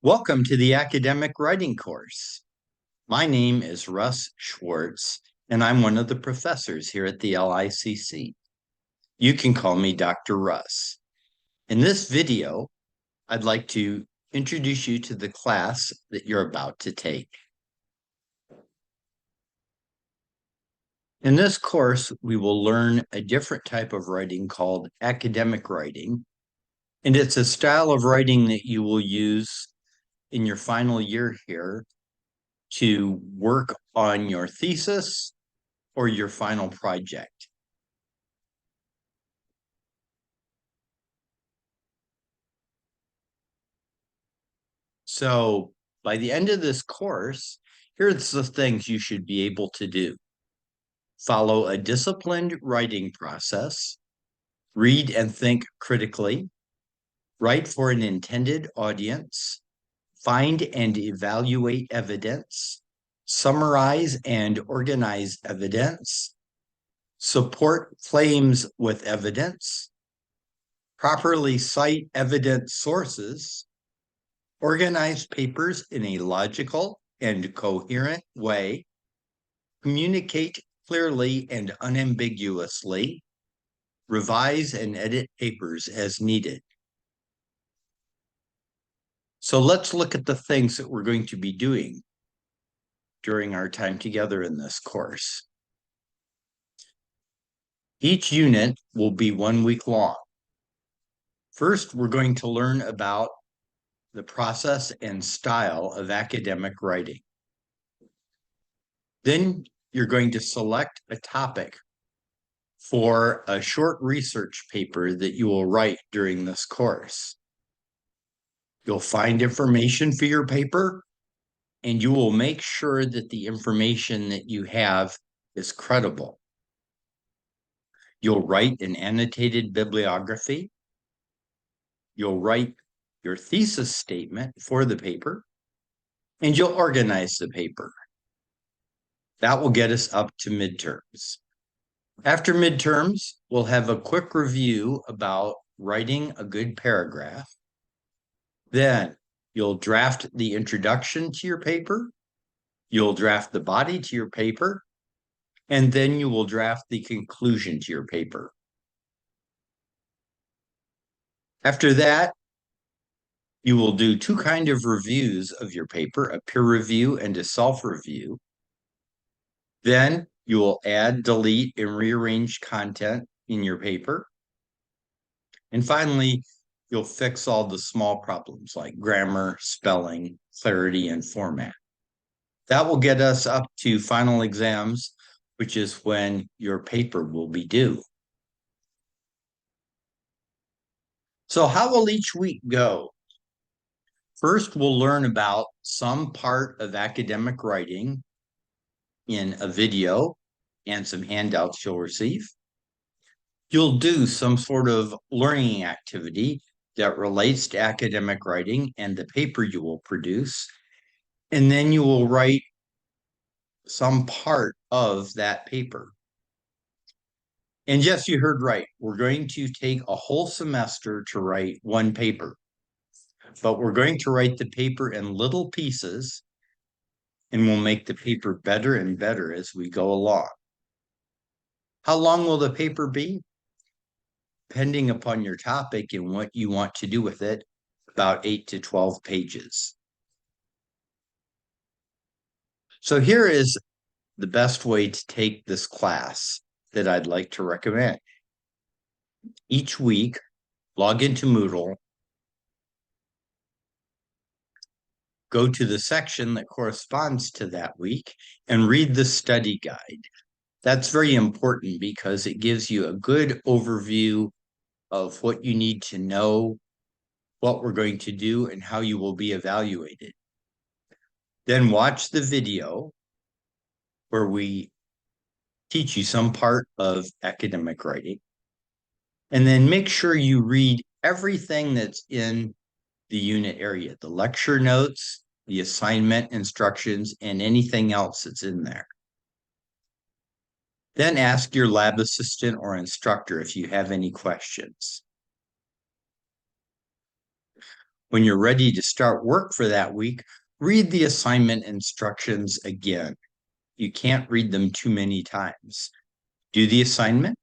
Welcome to the academic writing course. My name is Russ Schwartz, and I'm one of the professors here at the LICC. You can call me Dr. Russ. In this video, I'd like to introduce you to the class that you're about to take. In this course, we will learn a different type of writing called academic writing, and it's a style of writing that you will use in your final year here to work on your thesis or your final project. So by the end of this course, here's the things you should be able to do. Follow a disciplined writing process, read and think critically, write for an intended audience, find and evaluate evidence, summarize and organize evidence, support claims with evidence, properly cite evidence sources, organize papers in a logical and coherent way, communicate clearly and unambiguously, revise and edit papers as needed. So let's look at the things that we're going to be doing during our time together in this course. Each unit will be 1 week long. First, we're going to learn about the process and style of academic writing. Then you're going to select a topic for a short research paper that you will write during this course. You'll find information for your paper, and you will make sure that the information that you have is credible. You'll write an annotated bibliography. You'll write your thesis statement for the paper, and you'll organize the paper. That will get us up to midterms. After midterms, we'll have a quick review about writing a good paragraph. Then you'll draft the introduction to your paper, you'll draft the body to your paper, and then you will draft the conclusion to your paper. After that, you will do two kinds of reviews of your paper, a peer review and a self-review. Then you will add, delete, and rearrange content in your paper. And finally, you'll fix all the small problems like grammar, spelling, clarity, and format. That will get us up to final exams, which is when your paper will be due. So how will each week go? First, we'll learn about some part of academic writing in a video and some handouts you'll receive. You'll do some sort of learning activity that relates to academic writing and the paper you will produce. And then you will write some part of that paper. And yes, you heard right. We're going to take a whole semester to write one paper, but we're going to write the paper in little pieces, and we'll make the paper better and better as we go along. How long will the paper be? Depending upon your topic and what you want to do with it, about 8 to 12 pages. So here is the best way to take this class that I'd like to recommend. Each week, log into Moodle, go to the section that corresponds to that week, and read the study guide. That's very important because it gives you a good overview of what you need to know, what we're going to do, and how you will be evaluated. Then watch the video where we teach you some part of academic writing. And then make sure you read everything that's in the unit area, the lecture notes, the assignment instructions, and anything else that's in there. Then ask your lab assistant or instructor if you have any questions. When you're ready to start work for that week, read the assignment instructions again. You can't read them too many times. Do the assignment,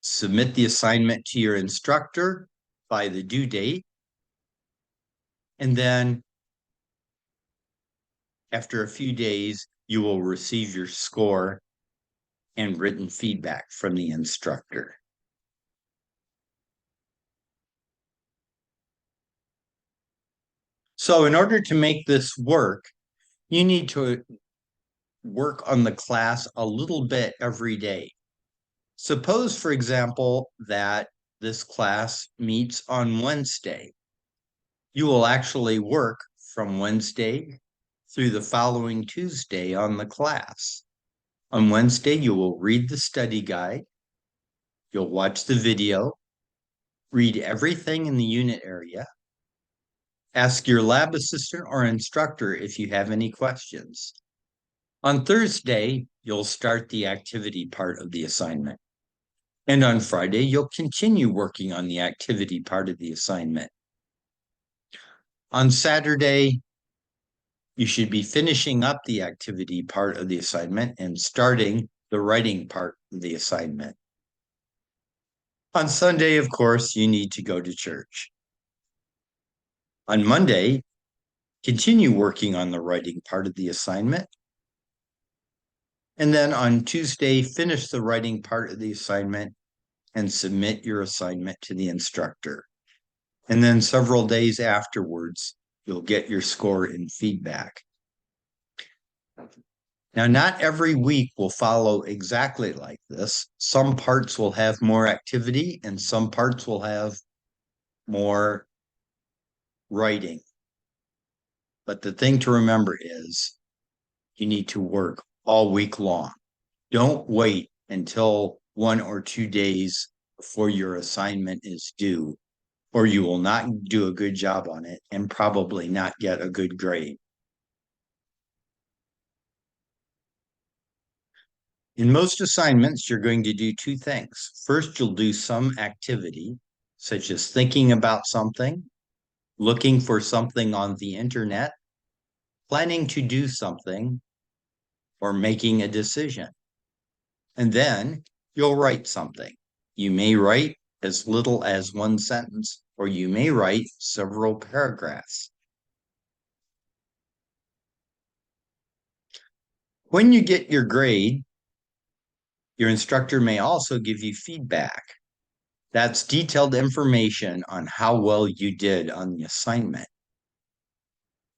submit the assignment to your instructor by the due date, and then after a few days, you will receive your score and written feedback from the instructor. So in order to make this work, you need to work on the class a little bit every day. Suppose, for example, that this class meets on Wednesday. You will actually work from Wednesday through the following Tuesday on the class. On Wednesday, you will read the study guide, you'll watch the video, read everything in the unit area, ask your lab assistant or instructor if you have any questions. On Thursday, you'll start the activity part of the assignment. And on Friday, you'll continue working on the activity part of the assignment. On Saturday, you should be finishing up the activity part of the assignment and starting the writing part of the assignment. On Sunday, of course, you need to go to church. On Monday, continue working on the writing part of the assignment. And then on Tuesday, finish the writing part of the assignment and submit your assignment to the instructor. And then several days afterwards, you'll get your score and feedback. Now, not every week will follow exactly like this. Some parts will have more activity and some parts will have more writing. But the thing to remember is you need to work all week long. Don't wait until 1 or 2 days before your assignment is due, or you will not do a good job on it and probably not get a good grade. In most assignments, you're going to do two things. First, you'll do some activity, such as thinking about something, looking for something on the internet, planning to do something, or making a decision. And then you'll write something. You may write as little as one sentence, or you may write several paragraphs. When you get your grade, your instructor may also give you feedback. That's detailed information on how well you did on the assignment.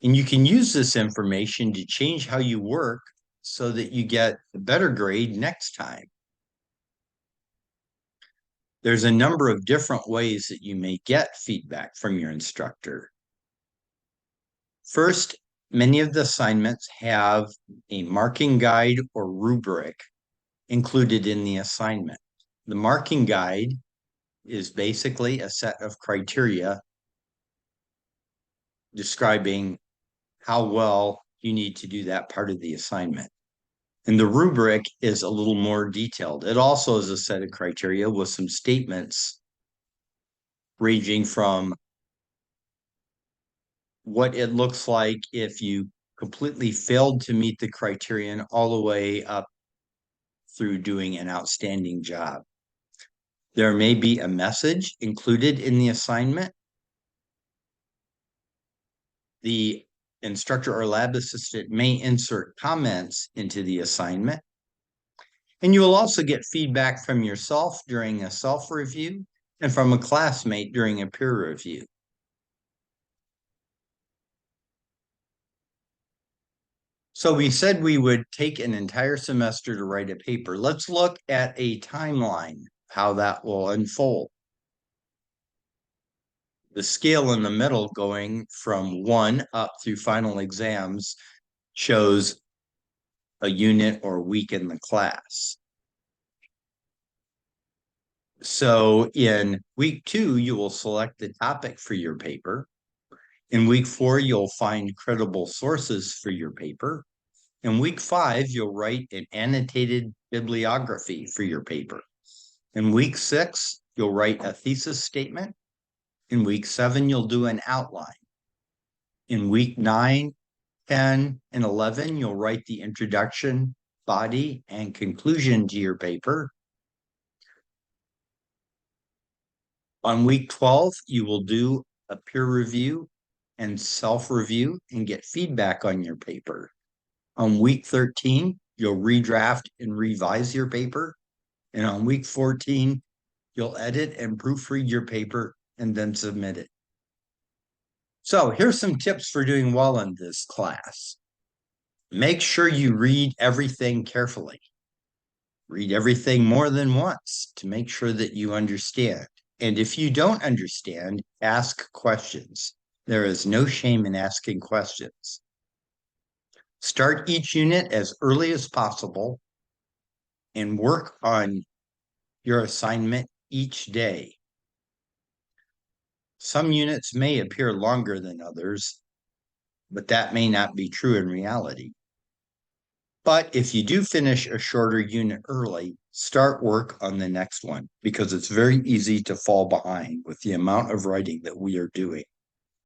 And you can use this information to change how you work so that you get a better grade next time. There's a number of different ways that you may get feedback from your instructor. First, many of the assignments have a marking guide or rubric included in the assignment. The marking guide is basically a set of criteria describing how well you need to do that part of the assignment. And the rubric is a little more detailed. It also is a set of criteria with some statements ranging from what it looks like if you completely failed to meet the criterion all the way up through doing an outstanding job. There may be a message included in the assignment. The instructor or lab assistant may insert comments into the assignment. And you will also get feedback from yourself during a self-review and from a classmate during a peer review. So we said we would take an entire semester to write a paper. Let's look at a timeline, how that will unfold. The scale in the middle going from 1 up through final exams shows a unit or week in the class. So in week 2, you will select the topic for your paper. In week 4, you'll find credible sources for your paper. In week 5, you'll write an annotated bibliography for your paper. In week 6, you'll write a thesis statement. In week 7, you'll do an outline. In week 9, 10, and 11, you'll write the introduction, body, and conclusion to your paper. On week 12, you will do a peer review and self-review and get feedback on your paper. On week 13, you'll redraft and revise your paper. And on week 14, you'll edit and proofread your paper and then submit it. So here's some tips for doing well in this class. Make sure you read everything carefully. Read everything more than once to make sure that you understand. And if you don't understand, ask questions. There is no shame in asking questions. Start each unit as early as possible and work on your assignment each day. Some units may appear longer than others, but that may not be true in reality. But if you do finish a shorter unit early, start work on the next one because it's very easy to fall behind with the amount of writing that we are doing.